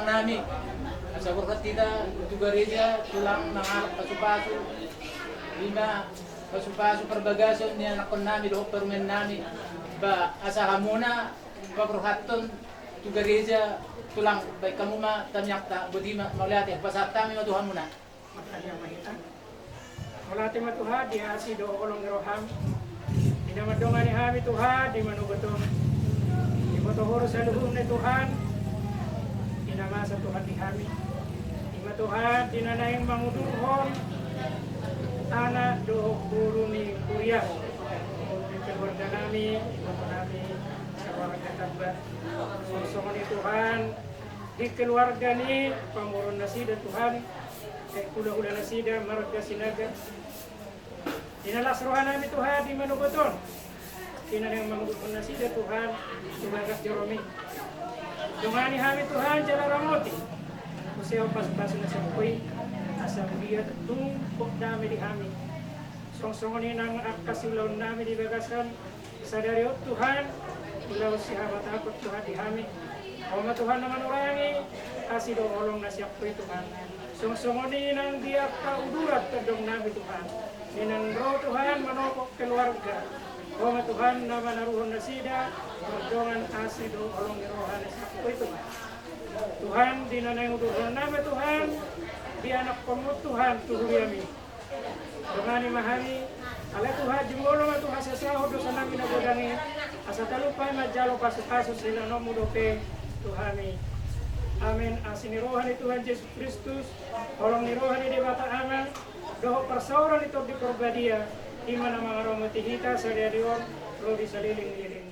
tulang namin. Sa kurkat kita, itu gereja, tulang nangalak pasu-pasu. 5, pasu-pasu perbagason niya nakon namin, doon perumen namin. Ba, asahan muna, paperhaton, itu gereja, tulang, baik kamu ma, tamyak ta, budi ma, maulati, pasat kami matuhan muna. Makanya mahita. Maulati matuha, dia si do olong roham. Dinamadongan ni hami Tuhan, di manugoton. Di motohoro sa luhum ni Tuhan, dinamasa Tuhan di hami. Tuhan dinanaing mangudurhon anak do guru ni kuliah di keluarga nami sa warga tabat sosongan ni Tuhan di keluarga ni pamuron na sida Tuhan kay kula-ula na sida marga sinaga dinalasrohan nami Tuhan di manugoton dinanaing mangudurhon na sida Tuhan tumagas Jerome dungani hami Tuhan jala ramoti Museo pas-pas na sa buhay, asa biyat tungkok namin di amin. Song-songonin ang kasilaw namin di bagasan sa dariot Tuhan, ulaw siya matakot Tuhan di amin. O matuhan naman orangi, asido olong na siya po Tuhan. Song-songonin ang diyak kaudurat kadong namin Tuhan. Ninangro Tuhan manopok keluarga. O matuhan naman naruhon na sida, magdongan asido olong nirohan na siya po Tuhan. Tuhan, dinanay uduhan namin Tuhan, di anak pamut Tuhan, tuhuri amin. Dungani mahani, ala Tuhan, jumolo nga Tuhan sa sahod sa namin na budangin, asa talupay madjalo paso-paso sila no mudope, Tuhani. Amin. Asinirohan ni Tuhan Yesus Kristus, olong nirohan ni Dewata Aman, doho persauran ito di Porbadia, di mana mga romotihita sa diadion, lo di saliling-liling.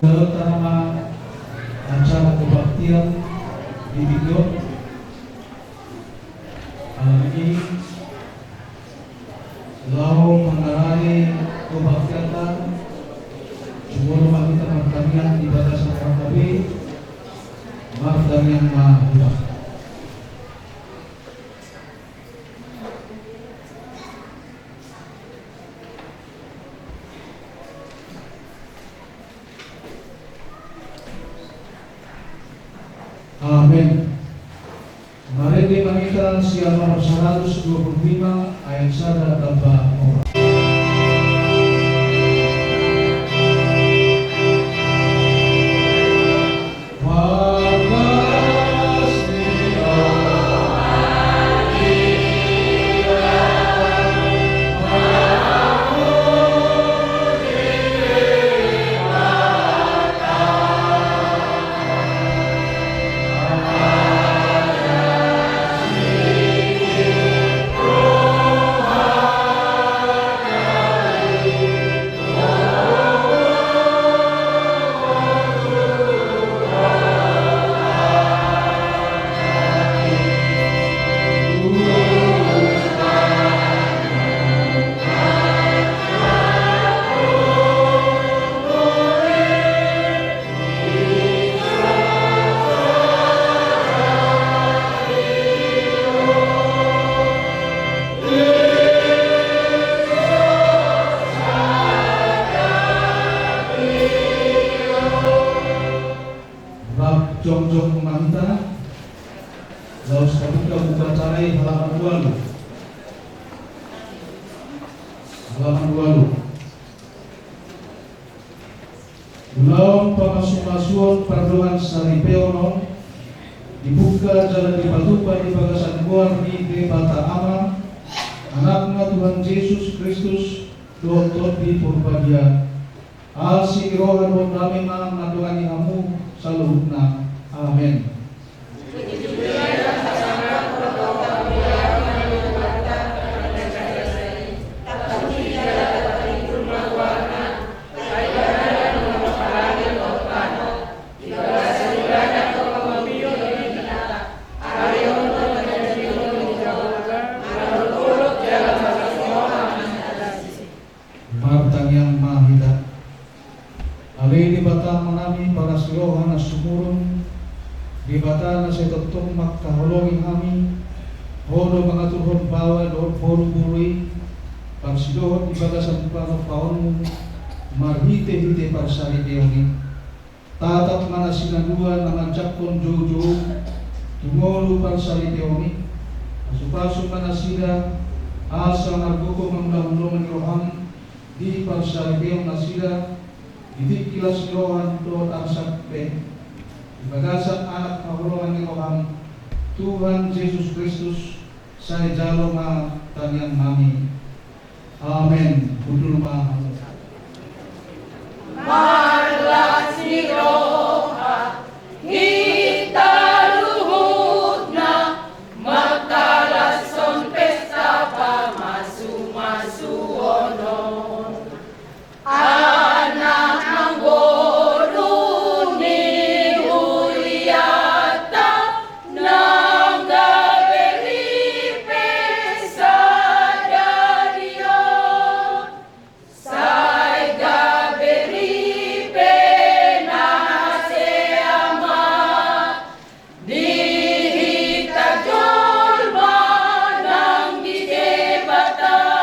Terutama acara kebaktian di video ini lau mengalami kebaktian semua kita pertanian di batas Karabi Mardamian Mahua. Amin. Mari kita siap nomor 125 ayat 1 tambah 4. Panas ujung mamita, laos kabuka buka taray halaman 8. Halaman 8. Ulang pangasuh-asuhan perdoman Saripeono dibuka jalan dipatupan di bagasan luar di Bata Ama, anaknya Tuhan Yesus Kristus, Tuhan di Purbadia. Asik rohan roh kami mengandungan kamu saluhna. Amin. Martang yang mahida ali di bata manami para silohan na sumurong di bata na sa tutong makahulongin kami hodo mga turhon bawal o puro burui para silohan di bata sa plano paon marhite-hite para sa hitiyonin tatat mana sinaluan na manjakon jojo tumolo para sa hitiyonin asupaso mana sila asa marguko mamlahulungan roham di parsaribeong na sila, hindi kilas Yohan doon ang sakpe, ibagasan anak kahulungan ni Roham, Tuhan Yesus Kristus, sa ijalo nga tanyang nami. Amen. Budul mahal. Marlas ni Roha, kita luhut na, magkalason pesta pa masu-masuono. Anak ng goro ni Julieta ng Gaberipe sa Dario. Say Gaberipe na si Ama, dihita jolma ng gijebata.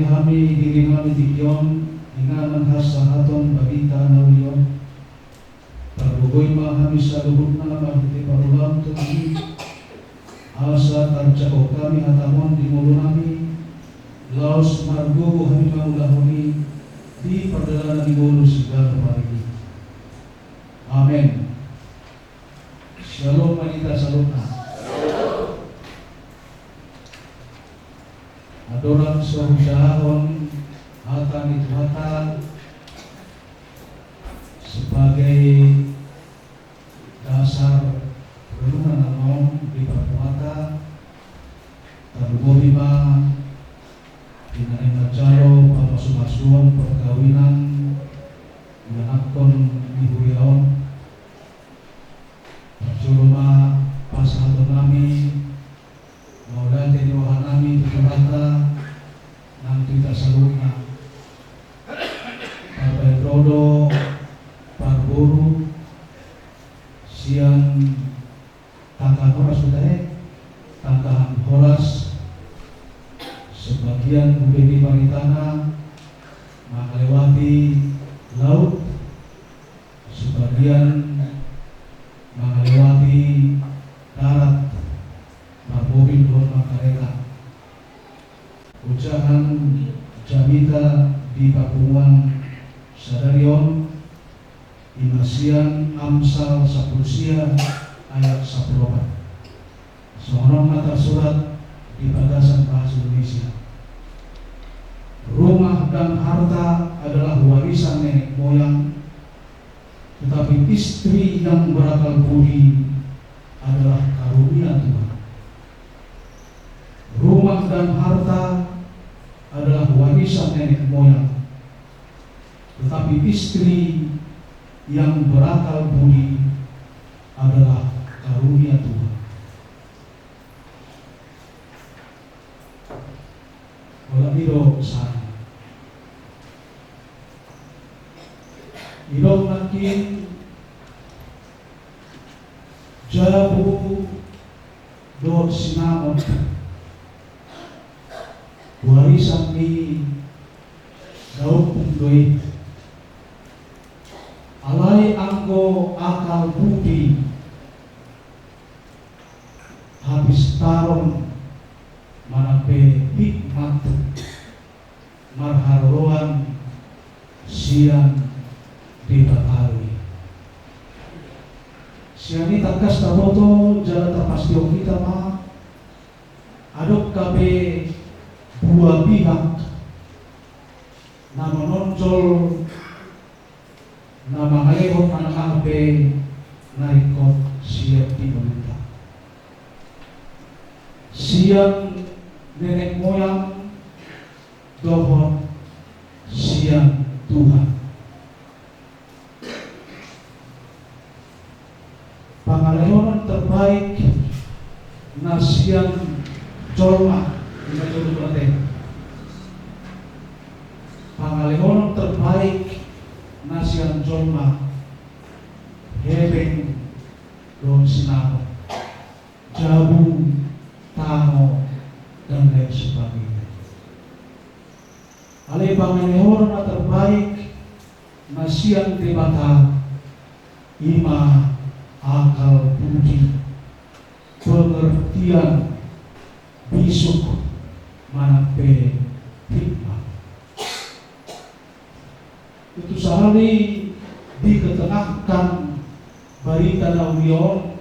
Alay kami diri kami tikyon inganan hasahaton babita na uliyon. Pagbugoy kami sa lubog na magiti parulang kami. Asa tarjao kami hatamon di mulo nami. Laos margo kami maulahoni di perdalanan di mulo segala parigi. Amin. Shalom manita salutna. Adoran saudahon hatan itu hatan sebagai dasar renungan anom di perbuatan tergolima dinai majalo papasumasuan perkawinan menakon ibu yaon perjoloma pasal nami maulah jadi wahanami berkata nanti tak salutna Bapak Brodo Parburu siang tangkah horas sudah tangkahan horas sebagian bumi paritana mengalewati laut sebagian mengalewati darat Mabobil Luar Makareta ucapan Jamita di Papungan Sadarion Imasian Amsal Sapulsia ayat 10. Seorang mata surat di bagasan bahasa Indonesia. Rumah dan harta adalah warisan nenek moyang, tetapi istri yang berakal budi adalah karunia Tuhan. Rumah dan harta adalah warisan nenek moyang, tetapi istri yang berakal budi adalah karunia Tuhan. Wala iro sana. Iro makin jabu do sinamon warisan ni daud pungdoi alai anggo akal budi habis taron manape hikmat marharuan siang dibatari siang takas taboto jalan terpastio kita mah adok kabe dua pihak nama nonjol nama ngalehot anak abe narikot siap di pemerintah siang nenek moyang dohon siang Tuhan pangalehonan terbaik nasian colma pangalehonan terbaik nasian colma hebeng don sinamo jabu tamo dan lain sebagainya. Ale pangalehonan terbaik nasian debata ima akal budi pengertian bisuk manape hikmah itu sehari diketengahkan barita naulion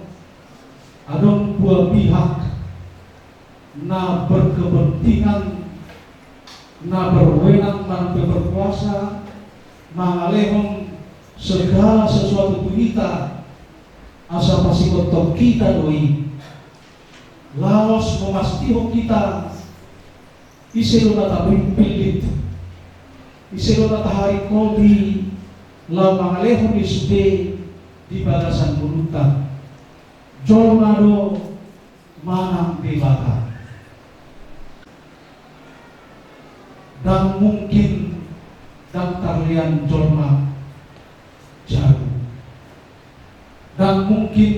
adong dua pihak na berkepentingan na berwenang manape berkuasa mangalehong segala sesuatu kita asa pasikotok kita doi laos memastiho kita iselo nata pilit iselo nata hari kodi la mangalehong isde di bagasan burutan jolmado manang debata dan mungkin dan talian jolma jago dan mungkin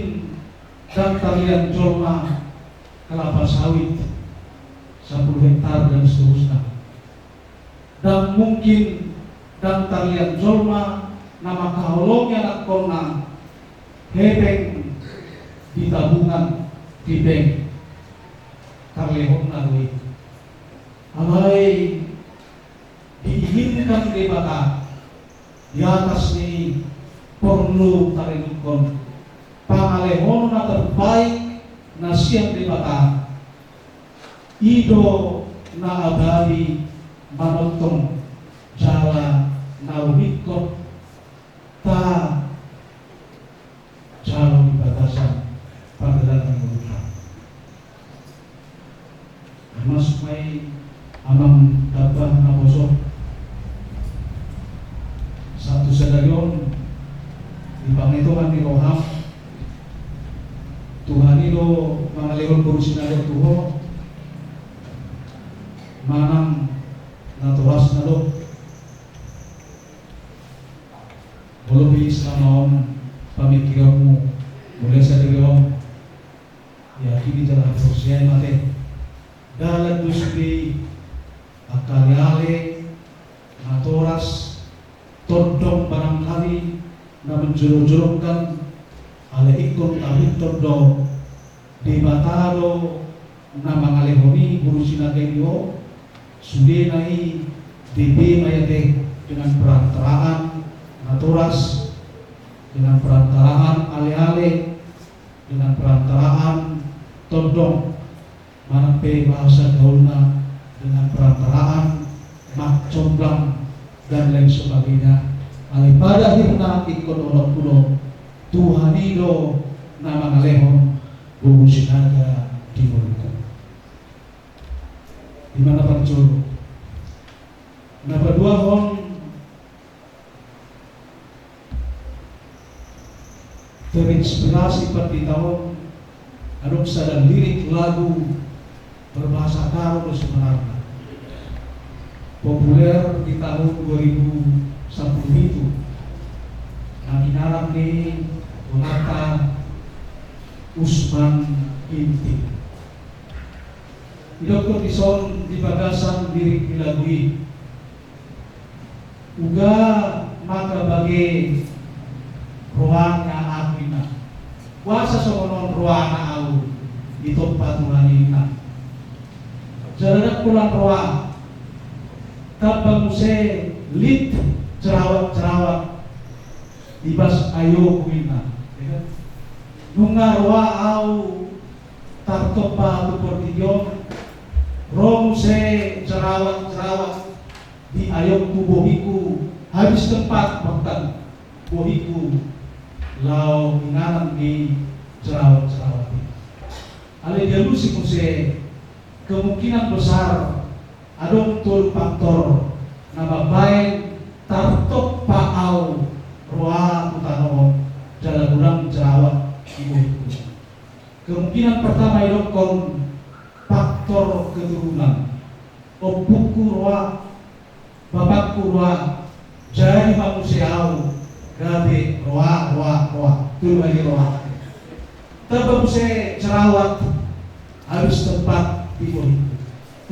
dan talian jolma kelapa sawit 10 hektar dan seterusnya nang mungkin dan talian jolma nama kaholongnya nak kona hebeng di tabungan di bank karlehon nalui alai diinginkan debata di atas ni perlu tarinukon pangalehon na terbaik na siyang debata ido na abadi manotong jala na umikot ta jalo di batasan pagdating ng Tuhan. Mas may amang dabah na bosok satu sedayon di panghitungan ni Roham Tuhan ito mga lehon kurusin na Tuhan manang naturas na lo walau Islam naon pamikiran mo mulai sa diriwang ya kini jalan sosial mate dalam dusbi akali naturas todong barangkali na menjuruk-jurukkan ala ikut abid todo di bataro na mangalehoni guru sinagayyo sudenai DB mayate dengan perantaraan naturas dengan perantaraan ale-ale dengan perantaraan todong manape bahasa gaulna dengan perantaraan mak comblang dan lain sebagainya alai pada akhirnya ikut olok kulo Tuhan ido nama ngalehon bubu sinaga di mulut di mana pancul nomor 2 hon terinspirasi pada tahun aduk sadar lirik lagu berbahasa Karo sebenarnya populer di tahun 2010 itu kami narang di Bonata Usman Inti Dokter Ison di bagasan lirik dilagui uga maka bagi ruangnya abina kuasa sokonon ruangnya au di tempat Tuhanina jaradak pulang ruang kapag muse lit cerawat dibas ayo kuina nunga ruwa au tartopa tu portilyon romuse cerawat di ayok tubuhiku habis tempat makan bohiku lau inganan di cerawat ale delusi muse kemungkinan besar adong tul faktor na babae tartok paau roa utano jalan ulang cerawat ibu. Kemungkinan pertama idokon faktor keturunan opuku roa bapakku roa jadi manusiau gabe roa tu lagi roa terbuse cerawat harus tempat ibu.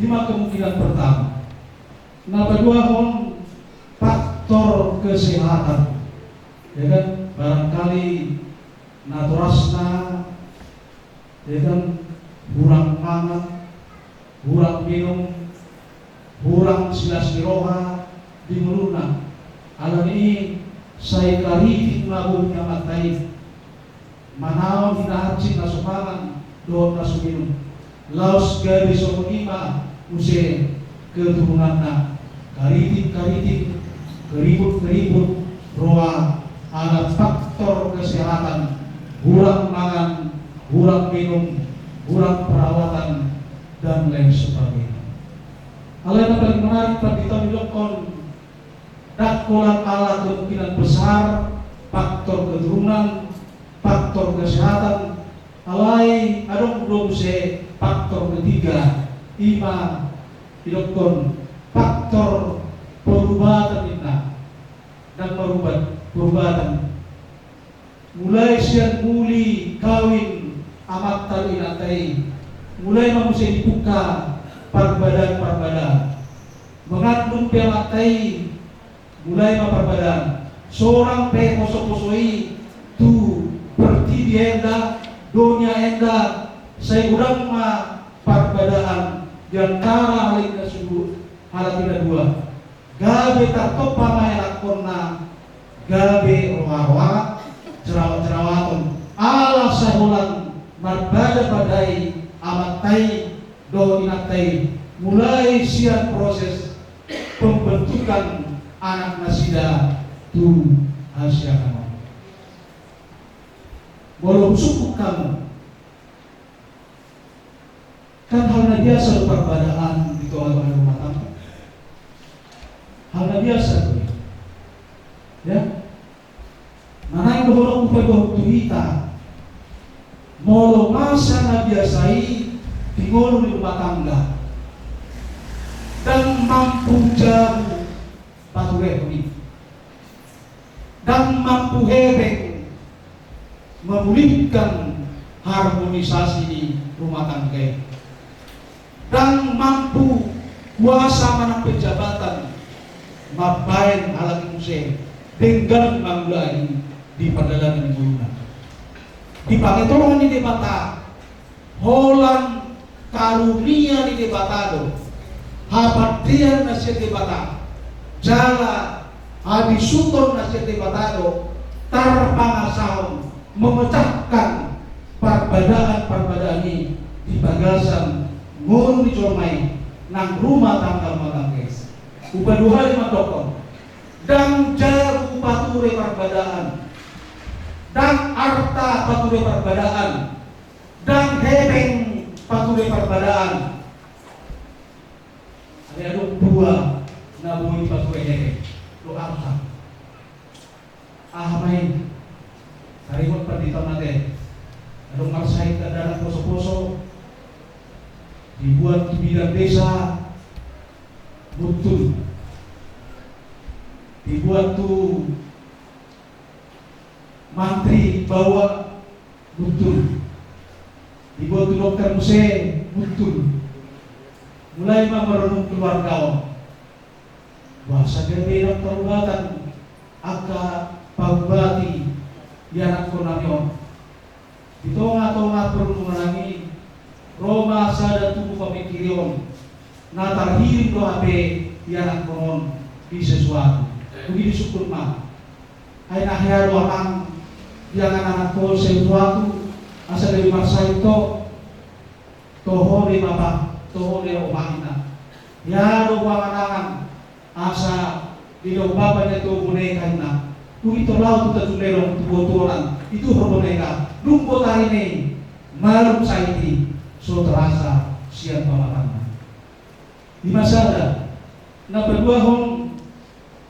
5 kemungkinan pertama. Nah, kedua hon faktor kesehatan, ya kan? Barangkali naturasna, ya kan? Kurang makan, kurang minum, kurang silas miroha di muluna. Alam ini saya kari lagu nyamatai, manaw hinahatsin na sumangan doon na suminum. Laos gabi somonima use keturunan na karitik keribut roa ada faktor kesehatan kurang makan kurang minum kurang perawatan dan lain sebagainya. Hal yang paling menarik pada kita bilokon dakolan ala kemungkinan besar faktor keturunan faktor kesehatan alai adong belum se faktor ketiga 5 idokon faktor perubatan inna dan perubatan mulai siang muli kawin amat tali natai mulai manusia dibuka parbadan mengandung piamatai tadi mulai maperbadaan. Seorang pe poso-posoi tu bertibi enda, dunia enda, saya urang ma perbedaan di antara hal ini tersebut hal tidak dua. Gabe tartop pamaya lakona, gabe roha-roha, cerawat-cerawatun. Allah sahulan marbada badai amatai do inatai. Mulai siap proses pembentukan anak nasida tu Asia kamu. Walau suku kamu kan halnya biasa perbedaan itu oleh rumah tangga. Halnya biasa tuh. Ya. Mana yang dorong upaya kita molo masa na biasai tinggal di rumah tangga dan mampu jauh pature ini dan mampu hebeng memulihkan harmonisasi di rumah tangga dan mampu kuasa mana penjabatan mapain alat musik dengan manggulai di perdagangan guna di paketolongan di debata holang karunia di debatado habatian nasihat debata jala abisuton nasihat debatado tarpangasahon memecahkan perbedaan ini di bagasan ngun dicolmai nang rumah tangga upaduha lima dokon dan jarak upature perbedaan dan arta pature perbedaan dan hebeng pature perbedaan. Ada dua nabui pature hebeng lo arta main harimut perdita mate ada marsai ke dalam poso-poso dibuat di bidang desa betul dibuat tuh mantri bawa betul dibuat tuh dokter muse betul mulai merenung keluarga bahasa berbeda perubatan agak pagubati yanak konamyon di tonga-tonga perlu menangi Roma sada tubuh pemikirion natar hirim do HP yanak konon di sesuatu begitu syukur mah ay nahiya doang jangan anak ko sesuatu asa dari masa itu toho di bapak toho di omahina ya do panganangan asa di do bapak itu boneka ina itu laut tu tunero tu botoran itu berboneka lumpo tari ini malum saiti so terasa siap pematangan di masa ada na berdua hong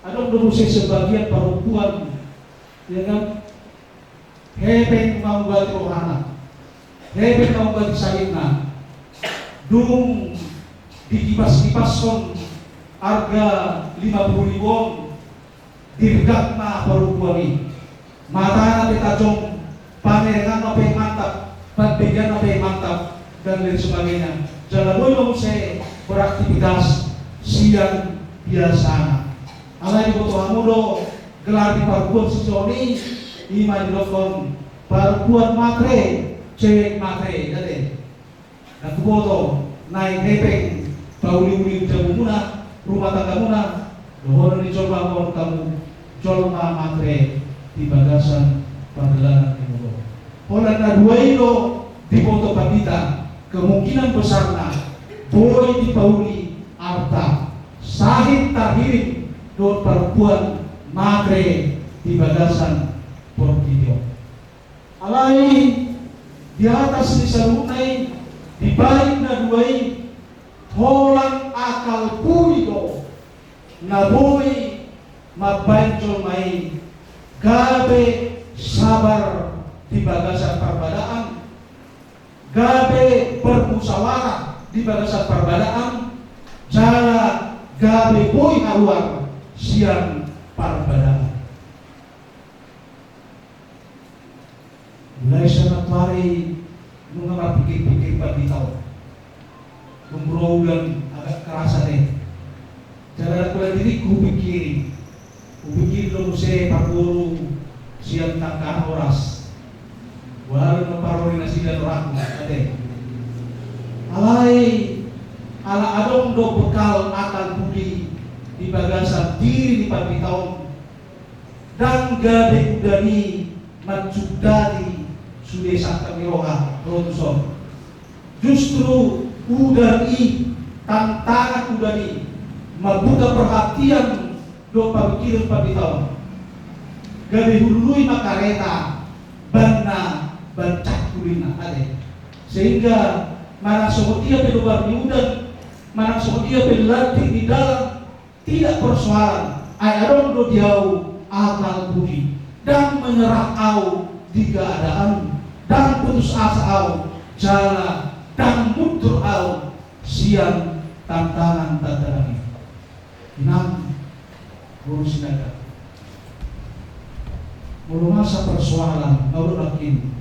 ada berusia sebagian perempuan ya kan hebeng mau bati rohana hebeng mau bati sayidna dung dikipas-kipason harga 50.000 won dirgat na perempuan ini mata na petajong panerengan na pe mantap pagbigyan na pe mantap dan lain sebagainya jangan boleh saya beraktivitas siang biasa alai dibutuh amudo gelar di perempuan sejoni ima dilokon perempuan matre cewek matre jadi dan kuboto naik hepeng pauli-uli jamu muna rumah tangga muna dohon dicoba mohon kamu colma matre di bagasan perjalanan timur oleh dua itu di foto pagita kemungkinan besarnya boleh dipauli arta sahid tahirin don perempuan magre di bagasan portidio alai di atas di sarunai di balik na duai holang akal puido na boy mabanjol mai gabe sabar di bagasan perbedaan gabe bermusyawarah di bagasan perbedaan cara gabe boy aluar siang perbedaan mulai sangat lari mengenal pikir-pikir bagi tahu memberolan agak kerasa deh cara diri kubikiri lo se parguru siang takkan oras baru no parori nasi dan orang ate alai ala adong do bekal akal budi di bagasan diri di pabitaon dan gabe udani mancudari sudah sakta miroha ronson justru udani tantangan udani mabuka perhatian do pabikiran pabitaon gabe hulului makareta banna bancak kulina ade sehingga manang sokotia pelubar niudan manang sokotia pelatih di dalam tidak persoalan ayadong do diau akal budi dan menyerah au di keadaan dan putus asa au jala dan mundur au siang tantangan tantangan inang guru sinaga mulu masa persoalan baru lakin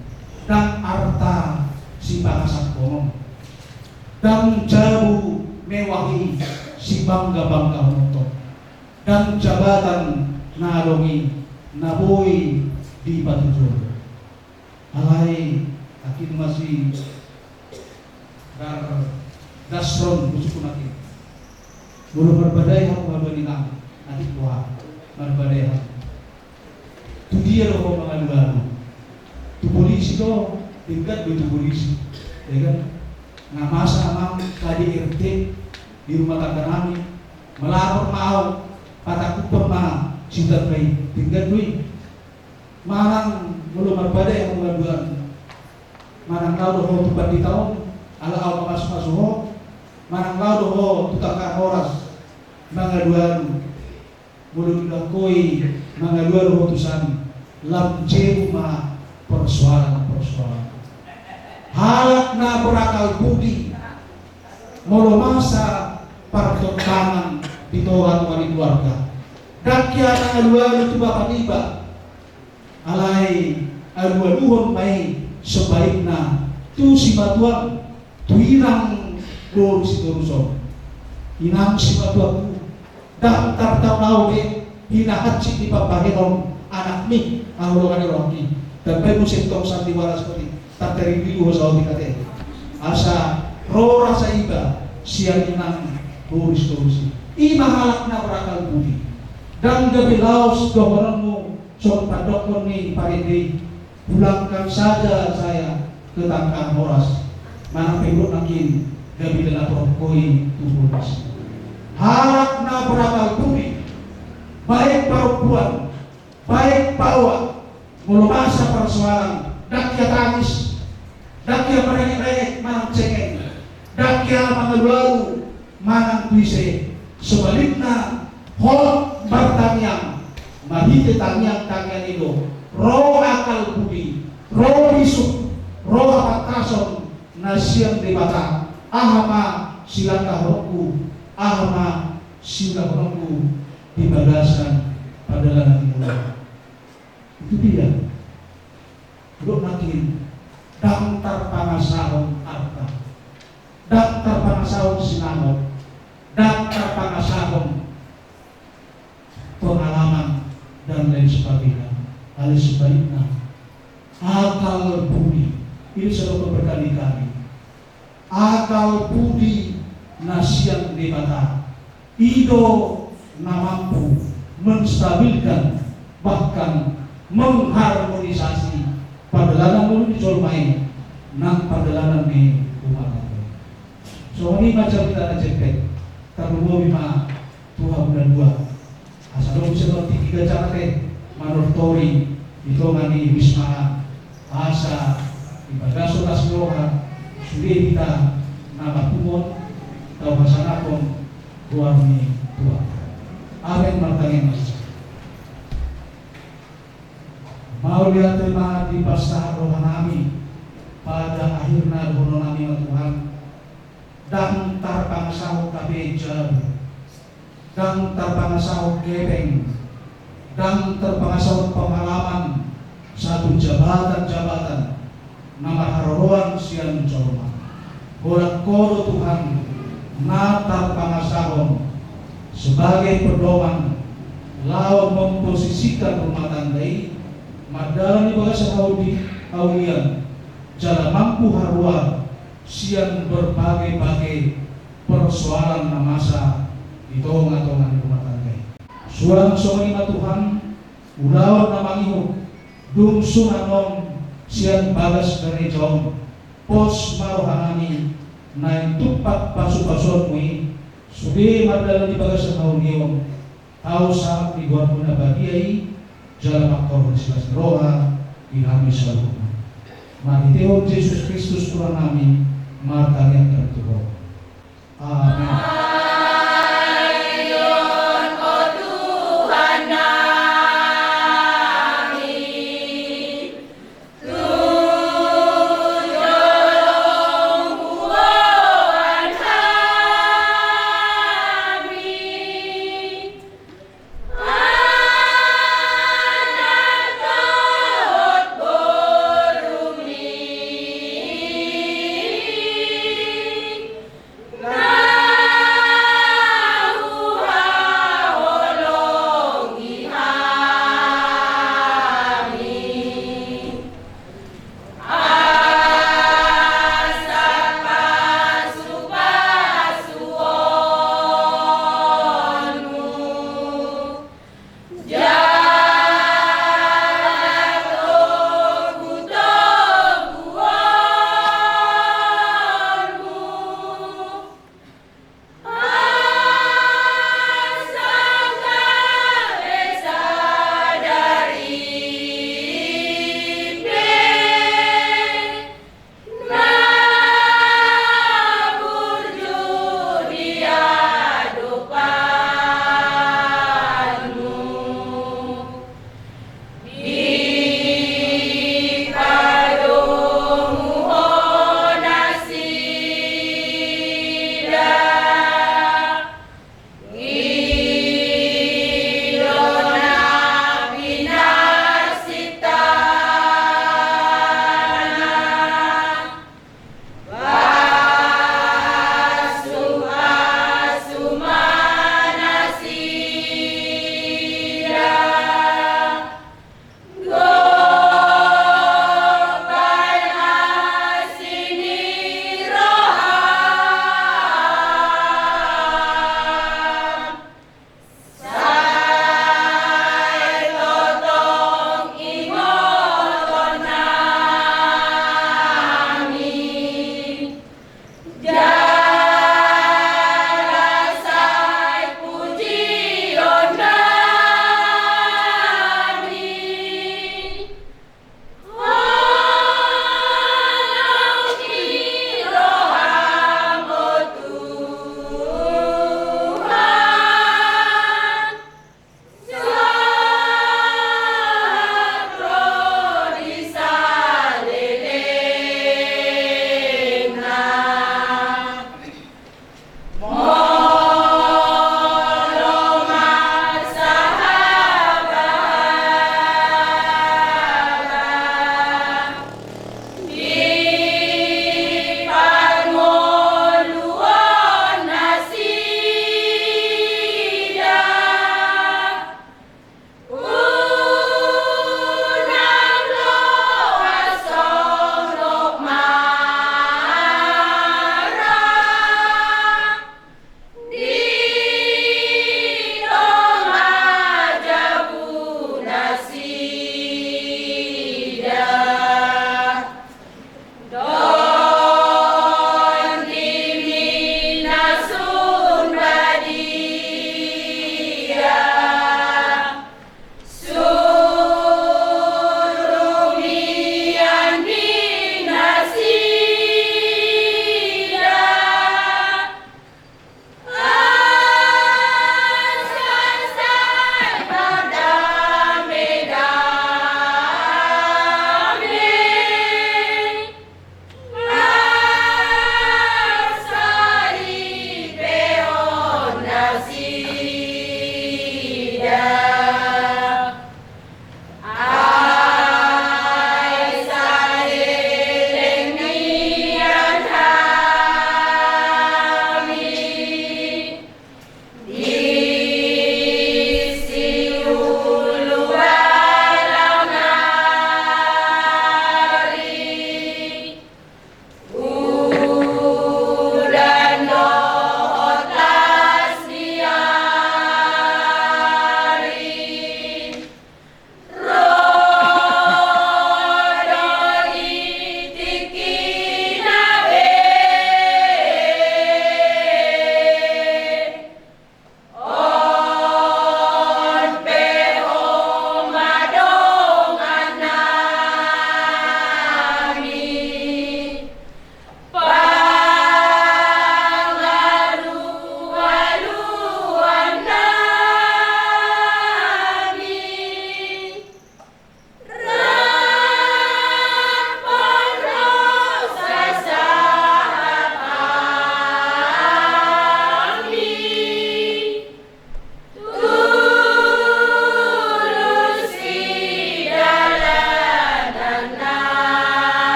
dan arta si bahasa kono dan jauh mewahi si bangga motor dan jabatan nalongi naboi di Batujur alai akin masih dar dasron busuk nakin bulu berbadai hak berbandingan nanti tua berbadai hak tu dia loh mengadu tu polisi loh tingkat tu polisi ya kan ngamasa amang KDRT di rumah tangga kami melapor mau pataku pernah cinta baik tingkat duit manang belum berbeda yang mengaduan manang kau doh tupat di tahun ala awal masuk manang kau doh tutakan horas mengaduan belum dilakui mengaduan utusan lamjeu ma persoalan halak na berakal budi molo masa pertentangan di toran wali keluarga dan kiana aluan itu bapak tiba alai aluan mai sebaiknya tu si batuan tu inang dor si doruso inang si batuan dan tartau de hinahat si di papahinom anak mi awlokan roki dan pe musim tong sandiwara seperti tak dari dulu sa dikate asa ro rasa iba siang inang doris ima halakna berakal budi dan gabilaus dohoranmu sok padokon ni parindi pulangkan saja saya ke Tangkang Horas mana penggut nakin gabilala prokoi tubulis halakna berakal budi baik perempuan baik bawa mulu masa persoalan dakia tangis dakia merengek-rengek manang cengeng dakia mangeluaru manang tuise sebaliknya hol bertanyang mahite tanyang itu roh akal budi roh isuk roh apakason nasiang debata ahama silang kahorku ahama silang kahorku di bagasan pada timur itu dia belum makin daftar pangasahon arta daftar pangasahon sinamot daftar pangasahon pengalaman dan lain sebagainya hal sebaliknya akal budi ini selalu berkali-kali akal budi nasiang debata ido na mampu menstabilkan bahkan mengharmonisasi padalanan dulu dicolmai nang padalanan di umat. So ini macam kita cekek terlalu bima Tuhan dan dua asal dong seperti tiga cara manurtori itu ngani wisma asa ibadah sotas loha sudah kita nama kumon atau masanakon buami Tuhan. Amin martangin mas. Mau dia terima di pasah rohanami pada akhirnya rohanami Tuhan dan tarpangasahok kabejar dan tarpangasahok gebeng dan tarpangasahok pengalaman satu jabatan nama haroan sian jorma korak kodo Tuhan na tarpangasahok sebagai pedoman lau memposisikan rumah tangga madani bagas aulian jala mampu harua sian berbagai-bagai persoalan na masa di tongan-tongan rumah tangga. Suang songanima Tuhan ulawan na mangihok dungsun anon sian bagas dari jauh pos marohanami na tupat pasu-pasuan mui sudah madala di bagas sa kauniyon tau sa iguan mo na bagay jala makor silas roha ihami sa lupa. Magitihog Jesus Kristus Tuhan namin matangyan tertuho. Amen. Nah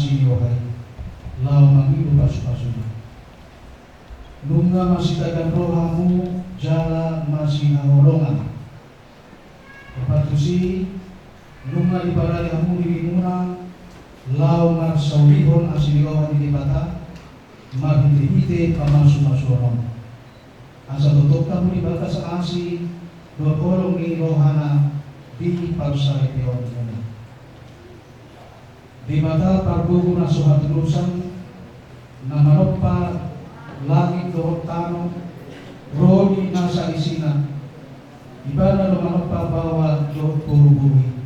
masih diwakai lau mangidu pasu-pasuna. Nunga masih tagan rohamu jala masih hahorongan. Patusi nunga ibarali hamu dirimuna lau mar saurihon asiliwahan di bata mar hite pamasu-masu orang. Asa tutup kamu di bata sa asi dua kolong ni rohana di parsai pion muna. Di bata parbuhu na suhatulusan na manopa langit dohot tano rodi nasa isina ibana lo manopa bawa dohot puru-puri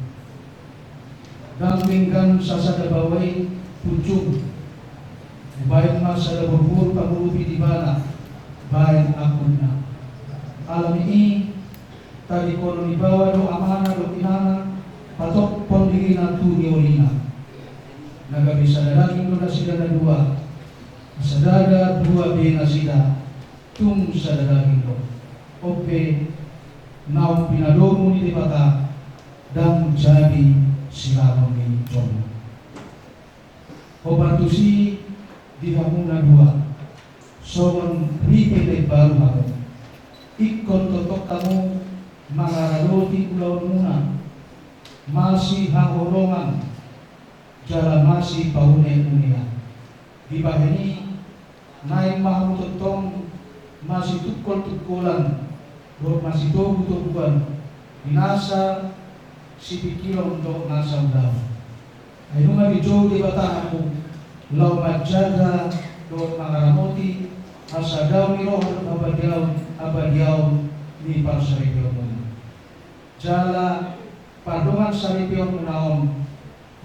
dan minggan sasada bawai pucung baik masa berburu pangulupi di mana baik akunna alam ini tadi kono di bawah do amana do inana patok pondirina tu niolina naga bisa dadagin do nasidana dua sadada dua bena sida tung sadadagin do ope naum pinadomu ni dibata dan jadi silamon ni jono obatusi di hamuna dua soon ripele baru kamu ikon totok kamu mangaraloti ulaw muna masih hahorongan jala masih paune-unia di bahini naik mahu totong masih tukol-tukolan bro masih tobu-tobuan binasa si pikiran untuk nasa udaw ay nunga di jow di bata ako law magjaga doon mangaramoti asa daw ni roh abadyaw ni parsaripion mo jala pardungan saripion mo naon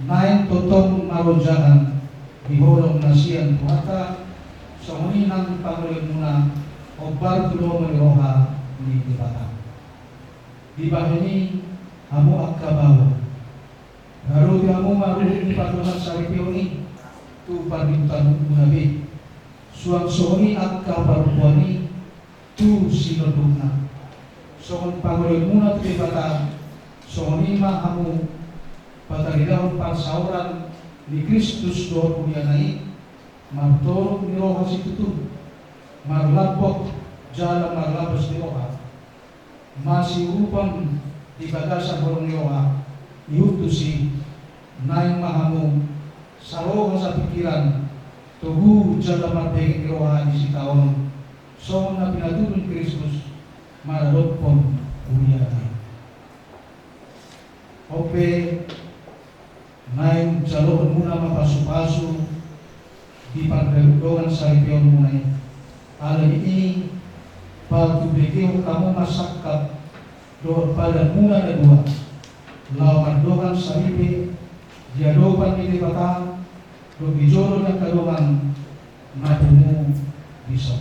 nain totong maronjahan ihorong nasiyan tuhata sa huninang pangulit muna o bartulo mo ni roha ni dibata di bahini hamu akabawa Lalu kamu marunong pardungan saripion ni tu pardintan munabi suang sohoni at kaparupuani tu sinodugna sohon pangulit muna tu dibata sohoni mahamu pataridahon parsauran ni Kristus doon punyanay martorong ni roha si tutu marlapok jala marlabas ni roha masih upang di bagasan horong ni roha iutusi naing mahamu sa roha sa pikiran tuhu jala marbegit ni roha di si taon so na pinatulong Kristus maralopon punyanay ope naing jalon muna mapasu-pasu di pagdagdogan sa ripion muna alam ini pagtubigyo kamu masakap doon pada muna na dua lawan dogan sa ripi diadopan ni bata do bijoro ng kalungan matumu bisa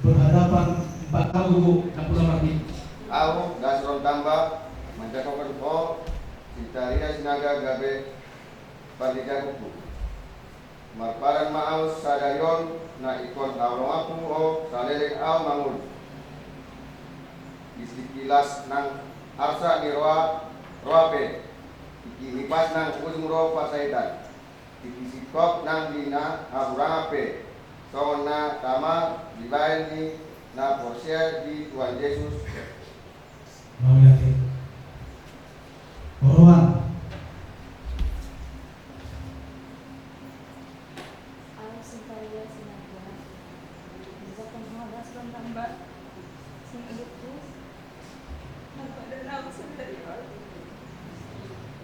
berhadapan bago na pulamati Aku dasron tambah menjaga kerbo Cintariya sinaga gabe paligan upu marparan maaw sadayon na ikon awrong aku o saliling aw mangul isikilas ng arsa ni roape ikilipas ng ujung ro pasaitan ikisikop ng lina ahurang ape so na tama dibayan ni na porsia di Tuhan Yesus mau yakin Orang Aku Cintariya sinaga bisa penghadas dan tambah sing itu nagpadala ako sa dalawa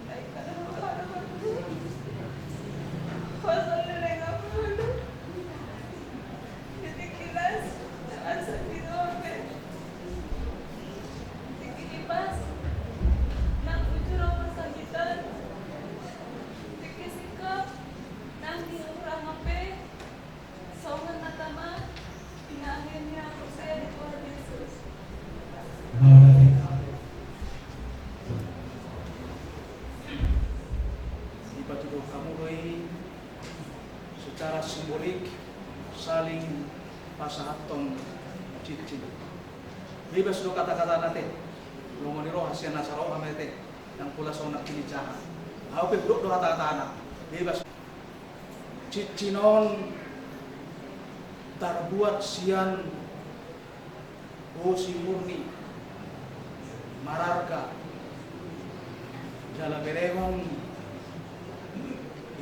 like kada makaraman pasal nila nga po titikilas saan sa pinope tikilipas nang ujuro masakitan tikisikap nang diurang ape songan natama pinangin niya ako sa Tuhan Yesus mau yakin Ipatuloy kamu ay secara simbolik saling pasahatong cicit. Bebas do kata-kata natin. Lumoniro hasyan nasa roha mete yang pula sa unak kinijahan. Haupe bro do kata-kata anak. Bebas cicinon terbuat sian si murni mararka jala beremong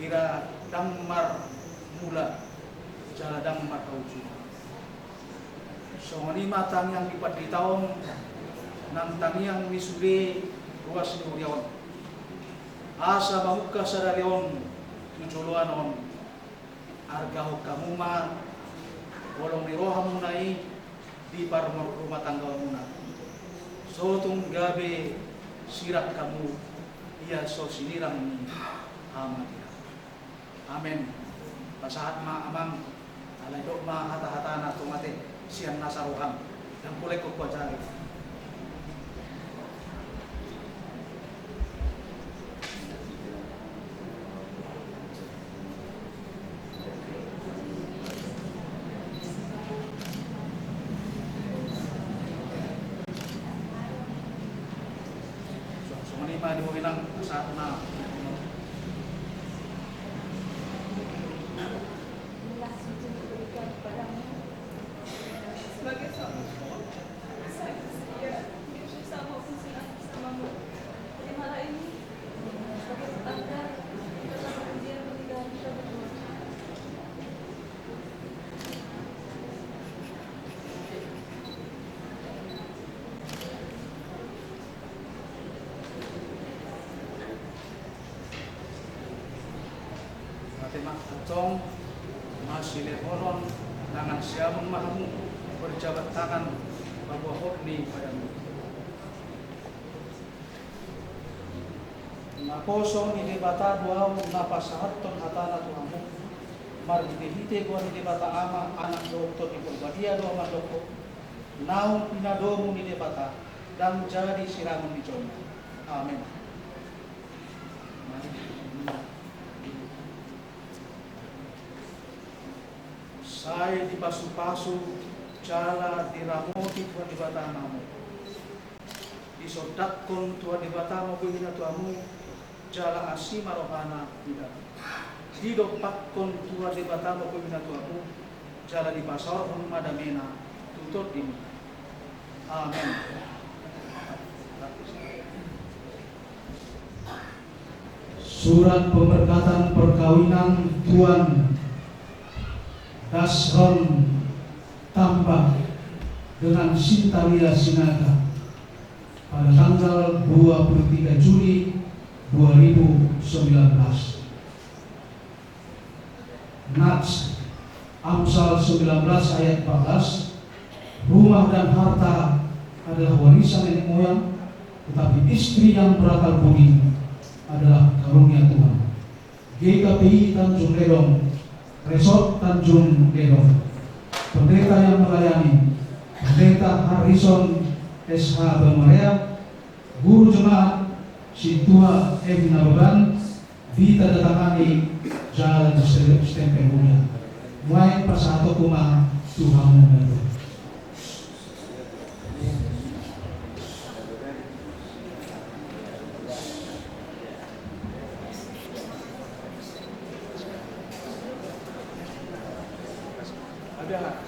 ira dammar mula jala dammar kauju songoni matang yang dipat di tahun nang tangiang misure ruas nurion asa bamuka sadarion tujuan on arga hokamuma wolong niroham munai di par rumah tangga muna sotung gabe sirak kamu ia so sinirang ni amat amen pasahat ma amang alai dok ma hata-hata na tomate sian nasaruham dan boleh ko kuajari di Mominang saat na Sebagai suami, saya bersedia hidup sama pun bersamamu. Di malam ini, sebagai tetangga, kita dapat ujian pernikahan kita berdua. Fatimah Atong masih lehonon tangan siamung mahamu berjabat tangan bahwa hokni padamu naposong ini bata buaw napasahaton hatana tuhamu margihite gua ini bata ama anak doktor di Purbadia doa mandoko naung pinadomu ini bata dan jadi siramun di jona amin. Saya dipasu-pasu jala diramoti Tuhan di batamamu disodakon Tuhan di batamu begina Tuhanmu jala asima rohana tidak didopakkon Tuhan di batamu begina Tuhanmu jala di pasar madamena tutut ini amin. Surat pemberkatan perkawinan Tuan Dasron Tambah dengan Sintalia Sinaga pada tanggal 23 Juli 2019. Nats Amsal 19 ayat 14, rumah dan harta adalah warisan nenek moyang, tetapi istri yang berakal budi adalah karunia Tuhan. GKPI Tanjung Ledong, Resort Tanjung Ledong. Pendeta yang melayani Pendeta Harrison SH Bamaria, Guru Jemaat Situa M. Nababan, ditandatangani jalan stempel mulia. Mulai persatu kuma Tuhan membantu. Ada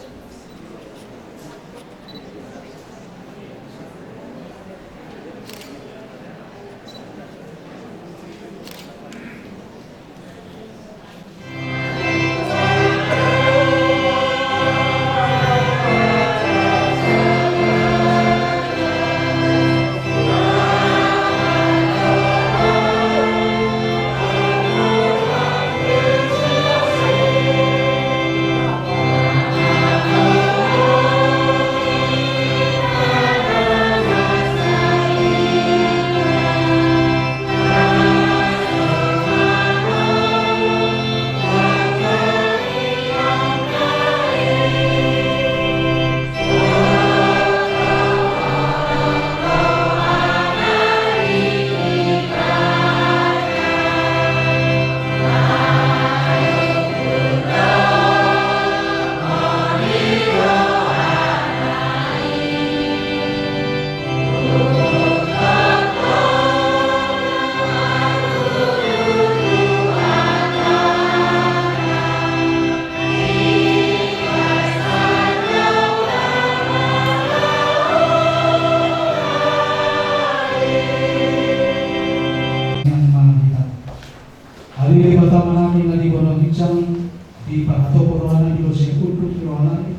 jang di pakato porohanan di dosi kuduk porohanan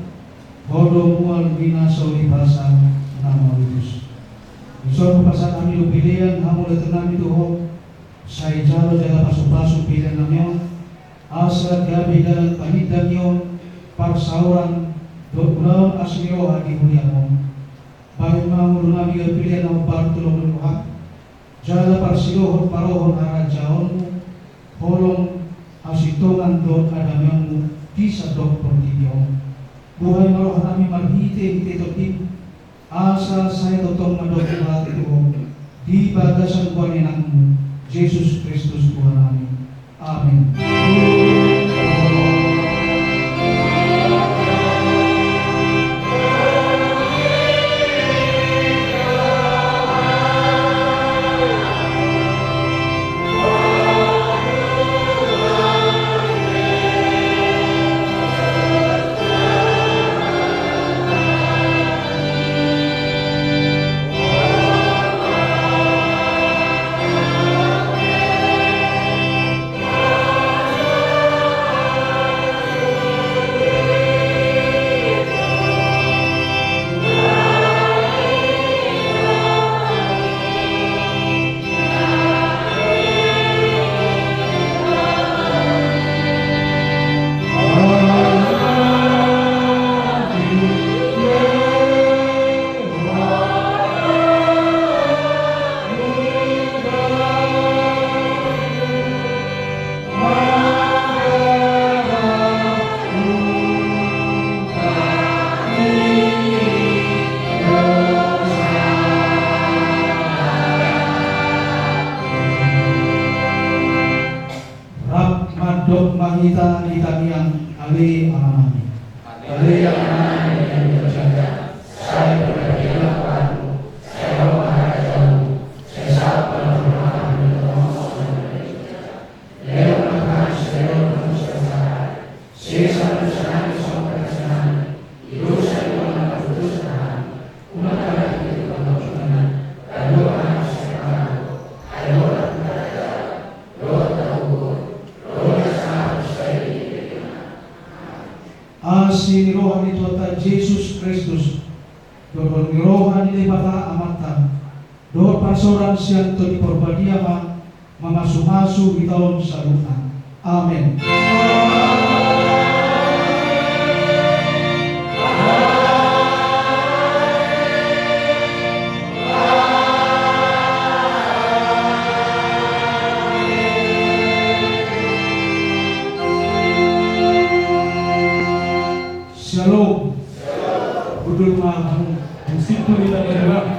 hodong mual bina sauli basa nama Yesus. Isor pasal kami upilian hamu letenami tuho saya jalo jaga pasu-pasu pilihan namanya asa gabi dalam panitangyo parsauran dokunaon asmiro hadi huliamon baik mamu dunami pilihan nama partulong luhak jala parsilohon parohon harajaonmu holong asitongan dot adamyamu kisah dok pertibion buhay maroh nami marhite hite totim asa saya totong madok ulat itu di bagasan kuaninanmu Yesus Kristus Tuhan kami. Amin. Dok mahita ditanian ale amani. Ale amani yang berjaga. Saya berkata padamu, saya mengajarmu, saya sapa Tuhan Leo makan saya manusia. Sisa manusia sampai sana. Hidup saya mana putuskan. Umat kalian itu pengorbanan. Lalu anak saya tahu. Ayo asi rohani Tuhan Yesus Kristus doon rohani ni bata amatan doon pasoran siyanto di porbadia mamasumasu di tahun salutan. Amen. Shalom. Budul mahal. Musiku di dalam